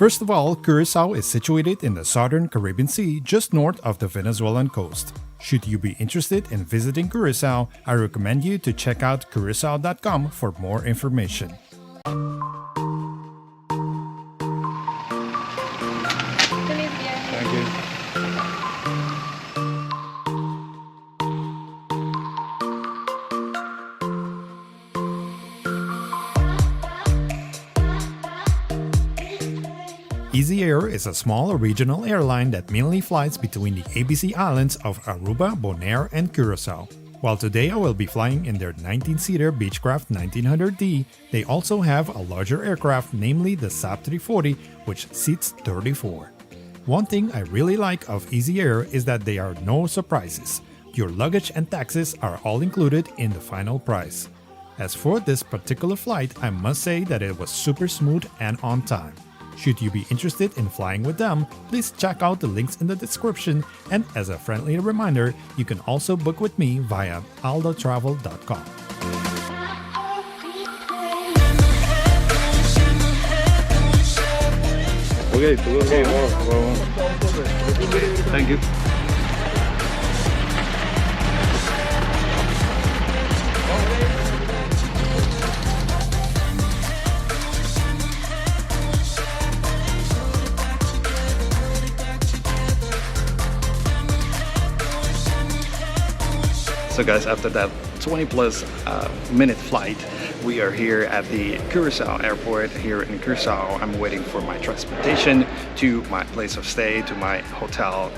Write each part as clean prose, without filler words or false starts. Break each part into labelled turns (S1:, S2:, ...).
S1: First of all, Curacao is situated in the southern Caribbean Sea just north of the Venezuelan coast. Should you be interested in visiting Curacao, I recommend you to check out curacao.com for more information.
S2: Thank you.
S1: Easy Air is a small regional airline that mainly flies between the ABC islands of Aruba, Bonaire, and Curacao. While today I will be flying in their 19-seater Beechcraft 1900D, they also have a larger aircraft, namely the SAP 340, which seats 34. One thing I really like of Easy Air is that there are no surprises. Your luggage and taxes are all included in the final price. As for this particular flight, I must say that it was super smooth and on time. Should you be interested in flying with them, please check out the links in the description, and as a friendly reminder, you can also book with me via aldotravel.com.
S2: Okay, thank you. So guys, after that 20 plus minute flight, we are here at the Curacao airport here in Curacao. I'm waiting for my transportation to my place of stay, to my hotel.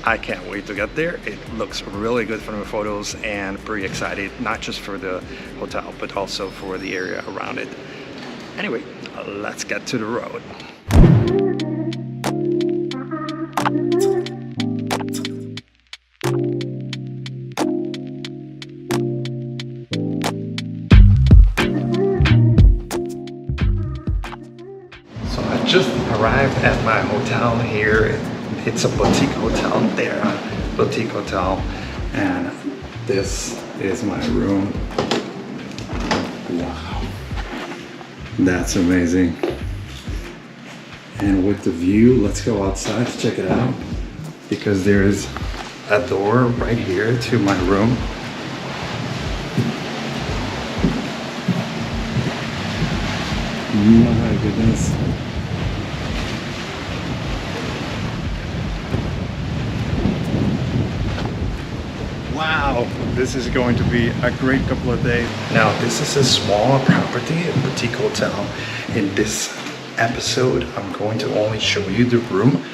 S2: I can't wait to get there. It looks really good from the photos and pretty excited, not just for the hotel, but also for the area around it. Anyway, let's get to the road. Just arrived at my hotel here. It's a boutique hotel there, boutique hotel, and this is my room. Wow, that's amazing. And with the view, let's go outside to check it out, because there is a door right here to my room. My goodness. Wow, this is going to be a great couple of days. Now, this is a small property, a boutique hotel. In this episode, I'm going to only show you the room,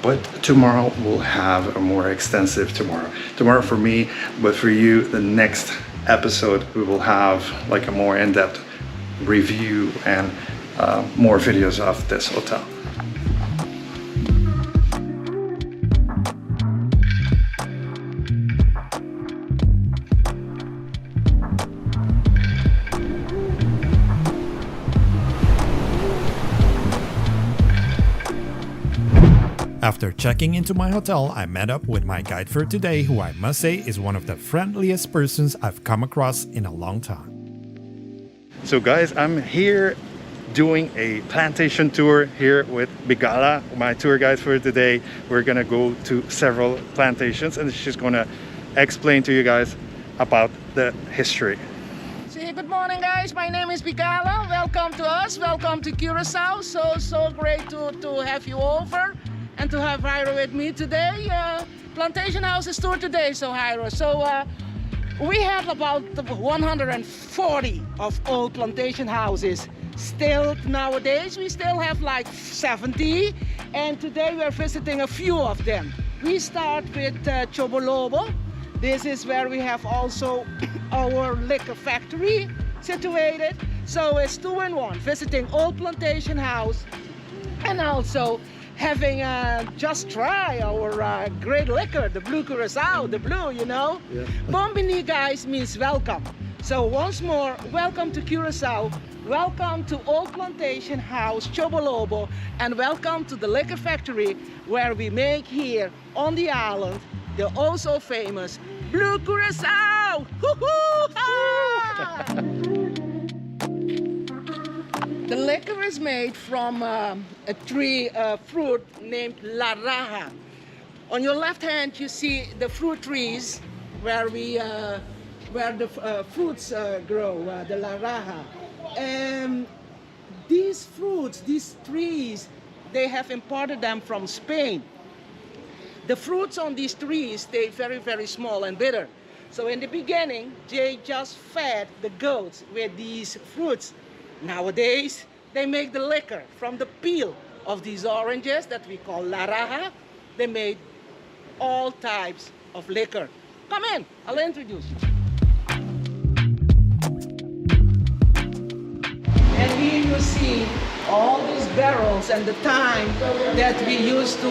S2: but tomorrow we'll have a more extensive tomorrow for me, but for you, the next episode, we will have like a more in-depth review and more videos of this hotel.
S1: After checking into my hotel, I met up with my guide for today, who I must say is one of the friendliest persons I've come across in a long time.
S2: So guys, I'm here doing a plantation tour here with Bigala, my tour guide for today. We're gonna go to several plantations and she's gonna explain to you guys about the history.
S3: Good morning guys, my name is Bigala. Welcome to us, welcome to Curacao. So great to have you over and to have Jairo with me today. Plantation houses tour today, so Jairo. So we have about 140 of old plantation houses. Still nowadays, we still have like 70, and today we are visiting a few of them. We start with Chobolobo. This is where we have also our liquor factory situated. So it's 2 in 1, visiting old plantation house and also having just try our great liquor, the Blue Curacao, the blue, you know. Yeah. Bombini, guys, means welcome. So once more, welcome to Curacao, welcome to Old Plantation House, Chobolobo, and welcome to the liquor factory where we make here on the island the oh so famous Blue Curacao. The liquor is made from a tree fruit named La Raja. On your left hand, you see the fruit trees where the fruits grow, the La Raja. And these fruits, these trees, they have imported them from Spain. The fruits on these trees, they're very, very small and bitter. So in the beginning, they just fed the goats with these fruits. Nowadays, they make the liquor from the peel of these oranges that we call La Raja. They made all types of liquor. Come in, I'll introduce you. And here you see all these barrels and the time that we used to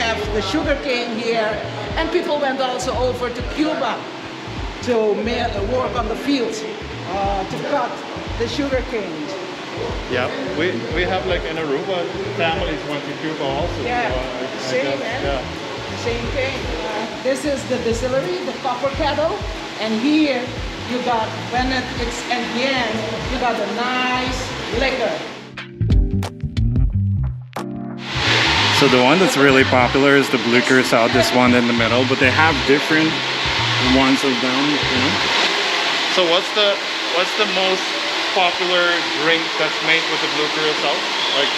S3: have the sugar cane here. And people went also over to Cuba to work on the fields, to cut the sugar cane.
S2: Yeah, we have like in Aruba, families went to Cuba also.
S3: Yeah,
S2: So
S3: same, man.
S2: yeah.
S3: Same thing. This is the distillery, the copper kettle, and here you got, when it's at the end, you got a nice liquor.
S2: So the one that's really popular is the Blue Curacao, this one in the middle, but they have different ones of them. You know? So what's the most popular drink that's made with the Blue Curacao? Like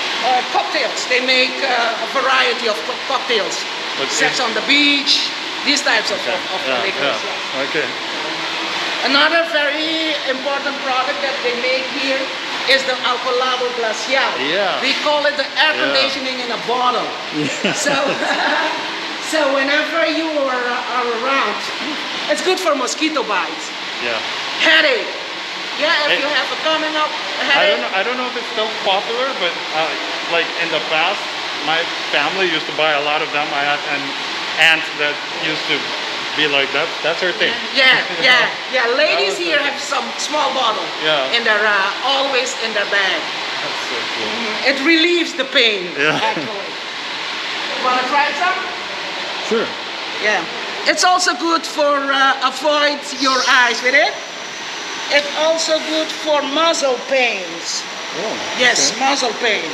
S3: Cocktails. They make a variety of cocktails.
S2: Like
S3: Sex on the beach, these types of liquors.
S2: Yeah. Okay.
S3: Another very important product that they make here is the alcoholado glacial.
S2: Yeah.
S3: We call it the air conditioning in a bottle.
S2: Yeah.
S3: So whenever you are around, it's good for mosquito bites.
S2: Yeah.
S3: Headache. Yeah, if you have a coming up headache.
S2: I don't know if it's still popular, but like in the past, my family used to buy a lot of them. I had an aunt that used to be like that. That's her thing.
S3: Yeah. Ladies here have some small bottle.
S2: Yeah.
S3: And they're always in their bag.
S2: That's so cool.
S3: It relieves the pain.
S2: Yeah.
S3: Actually. Wanna try some?
S2: Sure.
S3: Yeah. It's also good for avoid your eyes with it. It's also good for muscle pains.
S2: Oh.
S3: Yes,
S2: okay.
S3: muscle pain.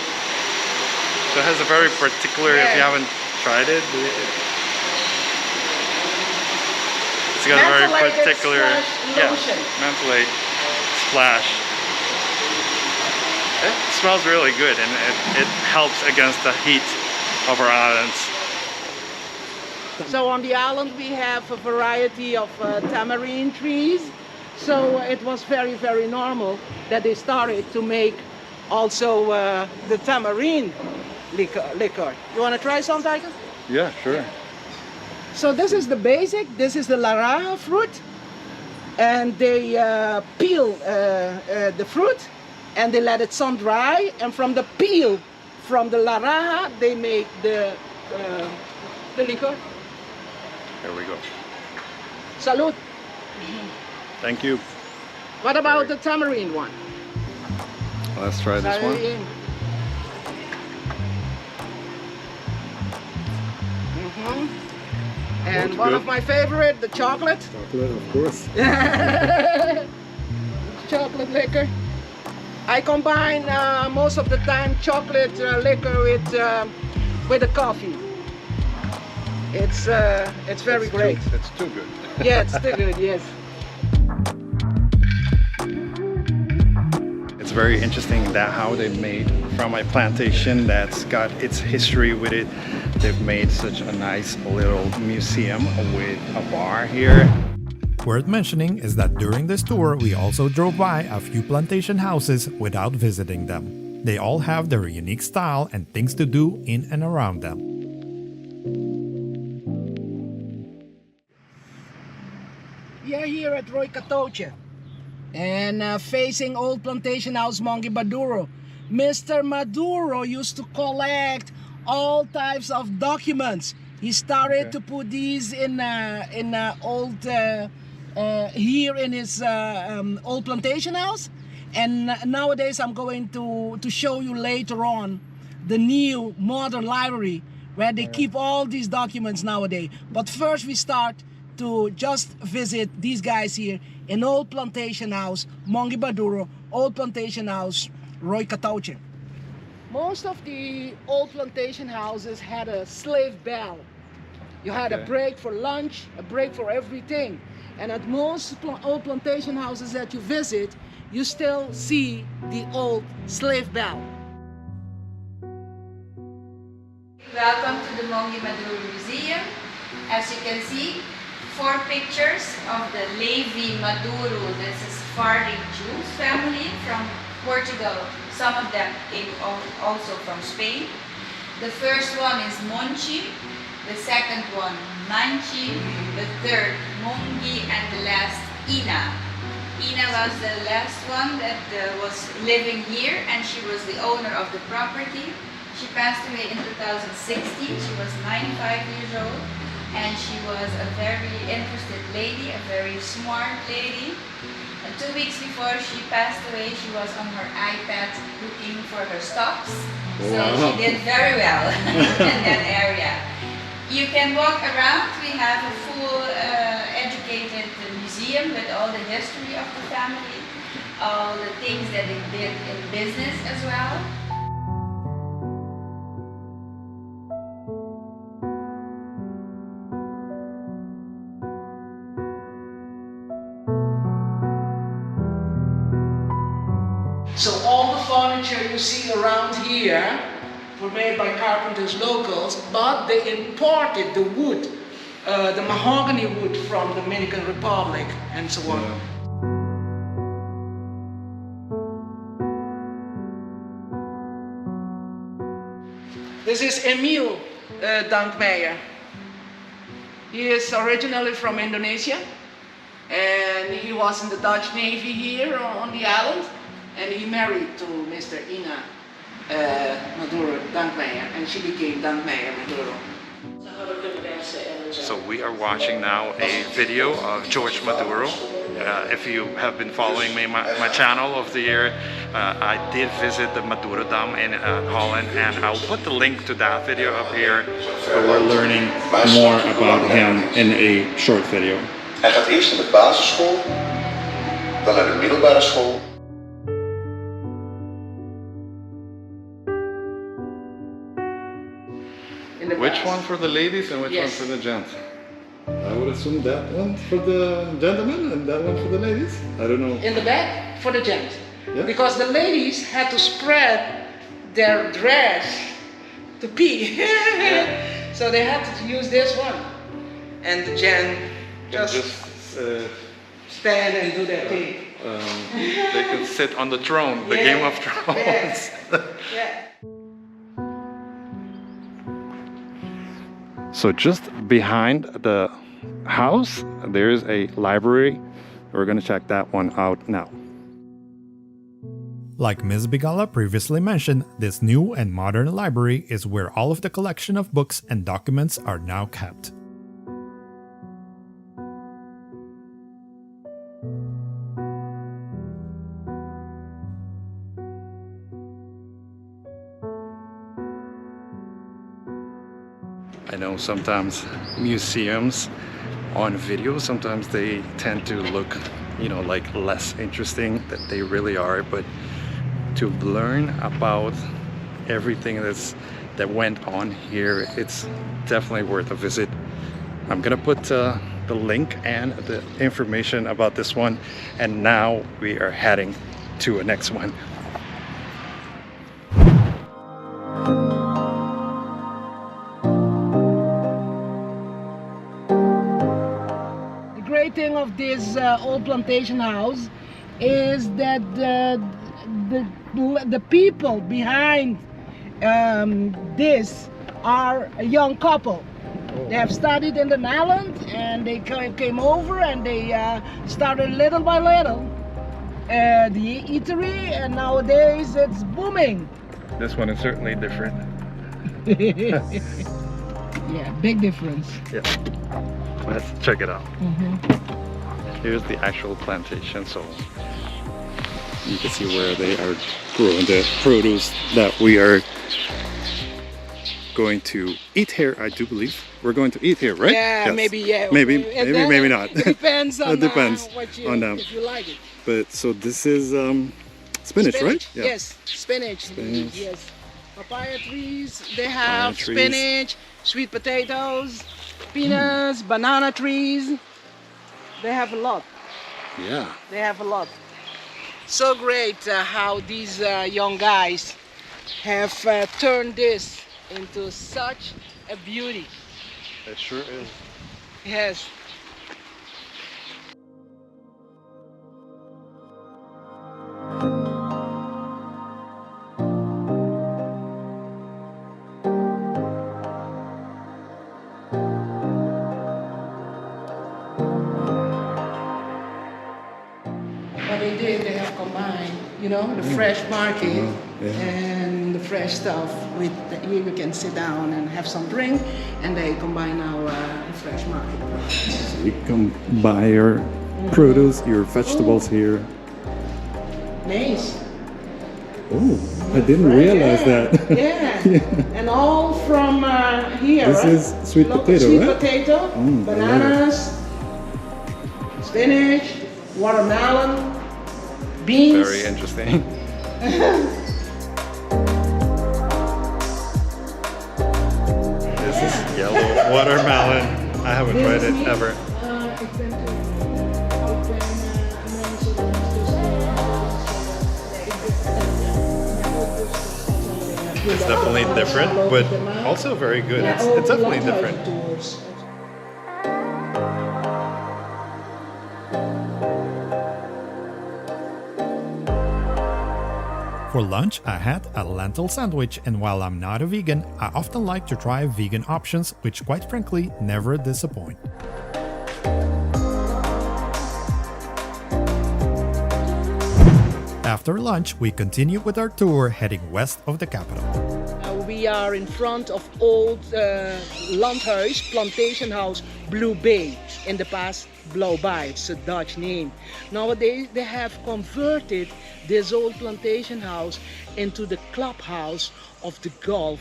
S2: So it has a very particular, if you haven't tried it, it's got a very particular, mentholate splash. It smells really good and it helps against the heat of our islands.
S3: So on the island we have a variety of tamarind trees. So it was very, very normal that they started to make also the tamarind liquor. You want to try some, Tiger?
S2: Yeah, sure.
S3: So this is the basic. This is the La Raja fruit. And they peel the fruit and they let it sun dry. And from the peel from the La Raja, they make the liquor.
S2: There we go.
S3: Salud.
S2: Thank you.
S3: What about the tamarind one?
S2: Let's try this one.
S3: And
S2: Looks
S3: one
S2: good.
S3: of my favorite, the chocolate.
S2: Chocolate, of course.
S3: Chocolate liquor. I combine most of the time chocolate liquor with the coffee. It's very great.
S2: It's too good.
S3: Yeah, it's too good. Yes.
S2: It's very interesting that how they made from a plantation that's got its history with it. They've made such a nice little museum with a bar here.
S1: Worth mentioning is that during this tour, we also drove by a few plantation houses without visiting them. They all have their unique style and things to do in and around them.
S3: We are here at Roy Catoche and facing old plantation house Mongi Maduro. Mr. Maduro used to collect all types of documents. He started to put these in old here in his old plantation house, and nowadays I'm going to show you later on the new modern library where they keep all these documents nowadays. But first we start to just visit these guys here in old plantation house Mongi Maduro, old plantation house Roy Catauche. Most of the old plantation houses had a slave bell. You had a break for lunch, a break for everything. And at most old plantation houses that you visit, you still see the old slave bell.
S4: Welcome to the Mongi Maduro Museum. As you can see, 4 pictures of the Levi Maduro. This is Sephardic Jews family from Portugal. Some of them came also from Spain. The first one is Monchi, the second one Manchi, the third Mongi, and the last Ina. Ina was the last one that was living here, and she was the owner of the property. She passed away in 2016. She was 95 years old, and she was a very interested lady, a very smart lady. And 2 weeks before she passed away, she was on her iPad looking for her stocks. So she did very well in that area. You can walk around. We have a full educated museum with all the history of the family, all the things that they did in business as well.
S3: So all the furniture you see around here were made by carpenters locals, but they imported the wood, the mahogany wood from the Dominican Republic and so on. This is Emil Dankmeijer. He is originally from Indonesia, and he was in the Dutch Navy here on the island. And he married to Mr. Ina Maduro Dankmeijer, and she became Dankmeijer Maduro.
S2: So we are watching now a video of George Maduro. If you have been following me, my channel of the year, I did visit the Maduro Dam in Holland, and I'll put the link to that video up here. We're learning more about him in a short video.
S5: Hij gaat eerst naar de basisschool, dan naar de middelbare school.
S2: Which one for the ladies and which one for the gents? I would assume that one for the gentlemen and that one for the ladies. I don't know.
S3: In the back for the gents.
S2: Yeah.
S3: Because the ladies had to spread their dress to pee. So they had to use this one. And the gent just stand and do their thing.
S2: They can sit on the throne, the Game of Thrones.
S3: Yeah.
S2: So just behind the house, there is a library. We're going to check that one out now.
S1: Like Ms. Bigala previously mentioned, this new and modern library is where all of the collection of books and documents are now kept.
S2: I know sometimes museums on video, sometimes they tend to look, you know, like less interesting than they really are, but to learn about everything that went on here, it's definitely worth a visit. I'm gonna put the link and the information about this one, and now we are heading to a next one.
S3: Thing of this old plantation house is that the people behind this are a young couple. They have studied in the island, and they came over and they started little by little the eatery, and nowadays it's booming.
S2: This one is certainly different.
S3: Yeah, big difference.
S2: Yeah. Let's check it out. Here's the actual plantation, so you can see where they are growing the produce that we are going to eat here. I do believe we're going to eat here, right?
S3: Yeah,
S2: yes.
S3: maybe, yeah.
S2: Maybe not.
S3: It depends on
S2: it depends
S3: what
S2: on them.
S3: if you like it.
S2: But so this is Spinach, right? Yeah.
S3: Yes, spinach.
S2: Spinach.
S3: Yes. Papaya trees, they have spinach, sweet potatoes, peanuts, banana trees. They have a lot.
S2: Yeah.
S3: They have a lot. So great how these young guys have turned this into such a beauty.
S2: It sure is.
S3: Yes. What they did, they have combined, you know, the fresh market and the fresh stuff with here you can sit down and have some drink, and they combine now the fresh market products.
S2: You can buy your produce, your vegetables here.
S3: Nice.
S2: Oh, I didn't realize that.
S3: Yeah. And all from here.
S2: This is sweet potato,
S3: sweet
S2: right?
S3: potato,
S2: I love
S3: bananas, spinach, watermelon, beans.
S2: Very interesting. This is yellow watermelon. I haven't tried it ever. It's definitely different, but also very good. It's definitely different.
S1: For lunch, I had a lentil sandwich, and while I'm not a vegan, I often like to try vegan options, which quite frankly never disappoint. After lunch, we continue with our tour heading west of the capital.
S3: We are in front of old landhuis, plantation house, Blue Bay. In the past, Blauwbij, it's a Dutch name. Nowadays, they have converted this old plantation house into the clubhouse of the golf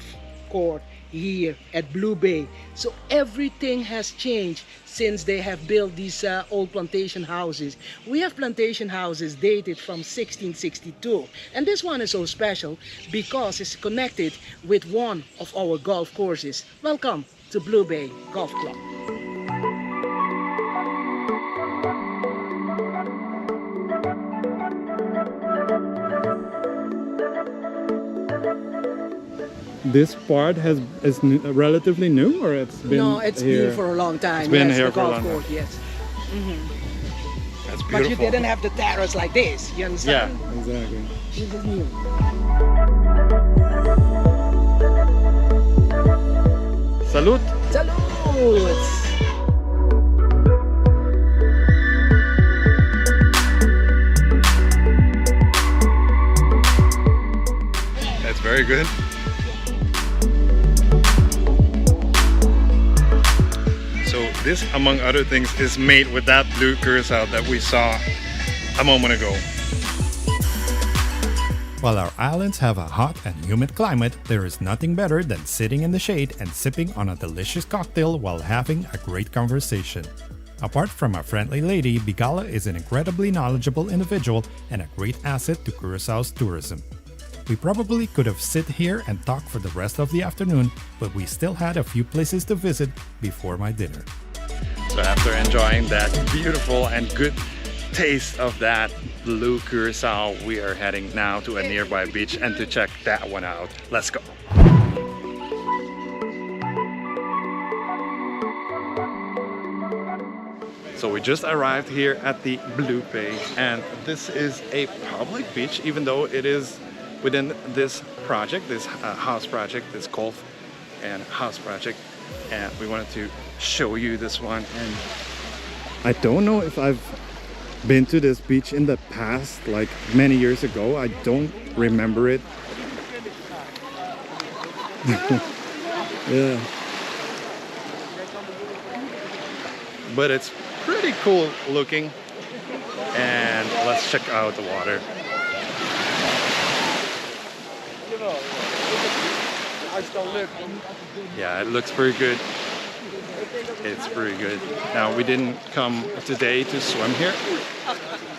S3: court here at Blue Bay. So everything has changed since they have built these old plantation houses. We have plantation houses dated from 1662, and this one is so special because it's connected with one of our golf courses. Welcome to Blue Bay Golf Club.
S2: This part is relatively new, or it's been
S3: No, it's
S2: here?
S3: been for a long time.
S2: It's been
S3: yes,
S2: here
S3: the
S2: for a
S3: golf
S2: long
S3: course,
S2: time.
S3: yes.
S2: That's beautiful.
S3: But you didn't have the terrace like this, you
S2: Yeah,
S3: understand?
S2: exactly.
S3: This is new.
S2: Salud!
S3: Salud!
S2: That's very good. So this, among other things, is made with that blue curacao that we saw a moment ago.
S1: While our islands have a hot and humid climate, there is nothing better than sitting in the shade and sipping on a delicious cocktail while having a great conversation. Apart from a friendly lady, Bigala is an incredibly knowledgeable individual and a great asset to Curaçao's tourism. We probably could have sit here and talk for the rest of the afternoon, but we still had a few places to visit before my dinner.
S2: So after enjoying that beautiful and good taste of that blue curacao, we are heading now to a nearby beach and to check that one out. Let's go. So we just arrived here at the Blue Bay, and this is a public beach, even though it is within this project, this house project, this golf and house project. And we wanted to show you this one. And I don't know if I've been to this beach in the past, like many years ago. I don't remember it. Yeah. But it's pretty cool looking. And let's check out the water. Yeah, it looks pretty good. It's pretty good. Now, we didn't come today to swim here,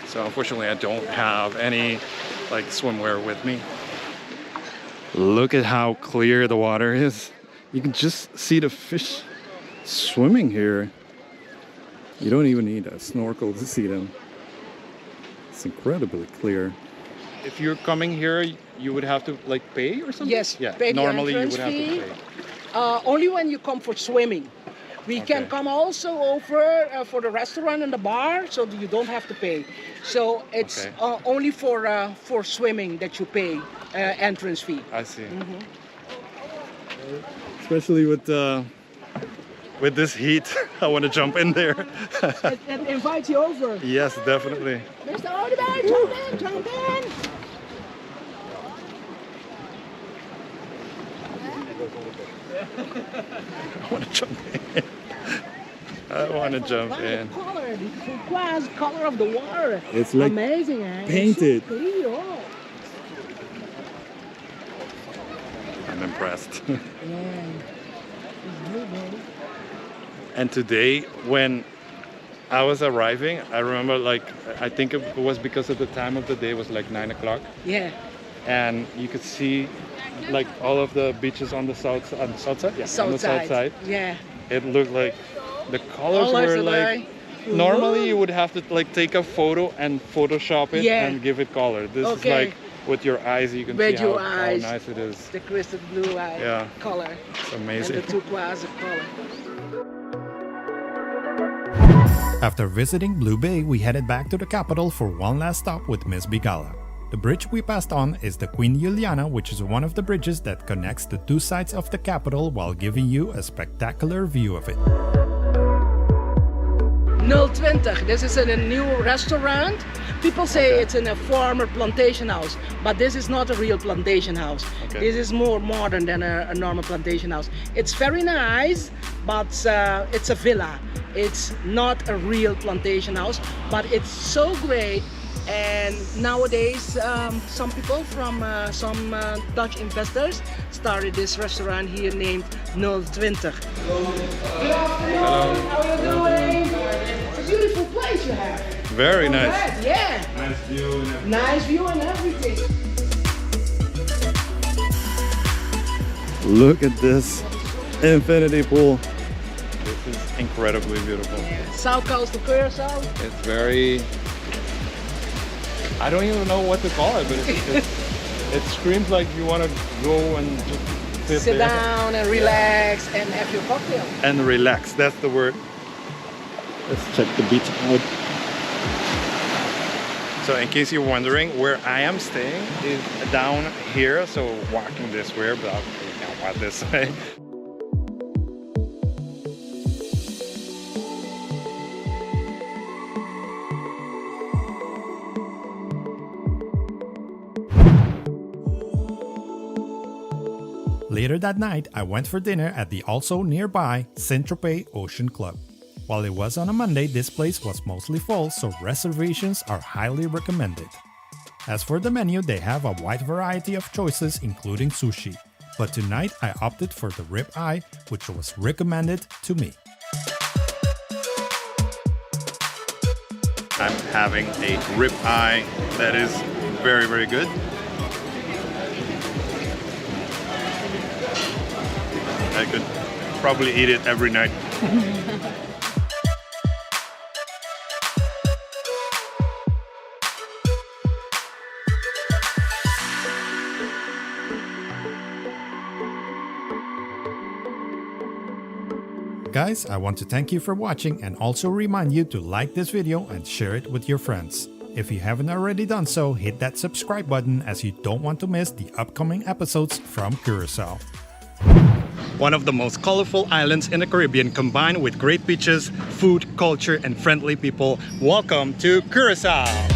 S2: so unfortunately I don't have any like swimwear with me. Look at how clear the water is. You can just see the fish swimming here. You don't even need a snorkel to see them. It's incredibly clear. If you're coming here, you would have to like pay or something?
S3: Yes,
S2: Yeah,
S3: pay the
S2: normally you would
S3: entrance
S2: have
S3: fee.
S2: to pay.
S3: Only when you come for swimming. We can
S2: Okay.
S3: come also over for the restaurant and the bar, so that you don't have to pay. So it's
S2: Okay.
S3: only for swimming that you pay entrance fee.
S2: I see. Especially with this heat, I want to jump in there.
S3: And invite you over.
S2: Yes, definitely.
S3: Mr. Odeberg, jump in, jump in.
S2: I want to jump in. I want to jump in.
S3: The color, the turquoise color of the water.
S2: It's like
S3: amazing, eh?
S2: painted.
S3: It's so clear, oh.
S2: I'm impressed.
S3: Yeah. It's blue, baby.
S2: And today, when I was arriving, I remember like, I think it was because of the time of the day was like 9 o'clock.
S3: Yeah.
S2: And you could see like all of the beaches on the south side. Yeah, on the south side.
S3: Yeah.
S2: It looked like the colors were like, normally you would have to like take a photo and Photoshop it
S3: Yeah.
S2: and give it color. This is
S3: Okay.
S2: like with your eyes you can
S3: With
S2: see
S3: your
S2: how
S3: eyes.
S2: nice it is.
S3: The crystal blue
S2: Yeah.
S3: color.
S2: It's
S3: And
S2: amazing.
S3: the turquoise color.
S1: After visiting Blue Bay, we headed back to the capital for one last stop with Miss Bigala. The bridge we passed on is the Queen Juliana, which is one of the bridges that connects the two sides of the capital while giving you a spectacular view of it.
S3: 020, this is in a new restaurant. People say it's in a former plantation house, but this is not a real plantation house.
S2: Okay.
S3: This is more modern than a normal plantation house. It's very nice, but it's a villa. It's not a real plantation house, but it's so great. And nowadays, some people from some Dutch investors started this restaurant here named 020. Good afternoon, how are you doing? It's a beautiful place you have.
S2: Very nice.
S3: Right, yeah.
S2: Nice view and everything.
S3: Nice view and everything.
S2: Look at this infinity pool. This is incredibly beautiful.
S3: South coast of Curacao.
S2: It's very, I don't even know what to call it, but it screams like you want to go and just sit
S3: Sit
S2: there
S3: down and relax and have your cocktail.
S2: and relax. That's the word. Let's check the beach out. So in case you're wondering, where I am staying is down here. So walking this way, but we can't walk this way.
S1: Later that night, I went for dinner at the also nearby Saint-Tropez Ocean Club. While it was on a Monday, this place was mostly full, so reservations are highly recommended. As for the menu, they have a wide variety of choices including sushi. But tonight I opted for the rib eye, which was recommended to me.
S2: I'm having a rib eye that is very, very good. I could probably eat it every night.
S1: Guys, I want to thank you for watching and also remind you to like this video and share it with your friends. If you haven't already done so, hit that subscribe button as you don't want to miss the upcoming episodes from Curacao.
S2: One of the most colorful islands in the Caribbean, combined with great beaches, food, culture, and friendly people. Welcome to Curacao!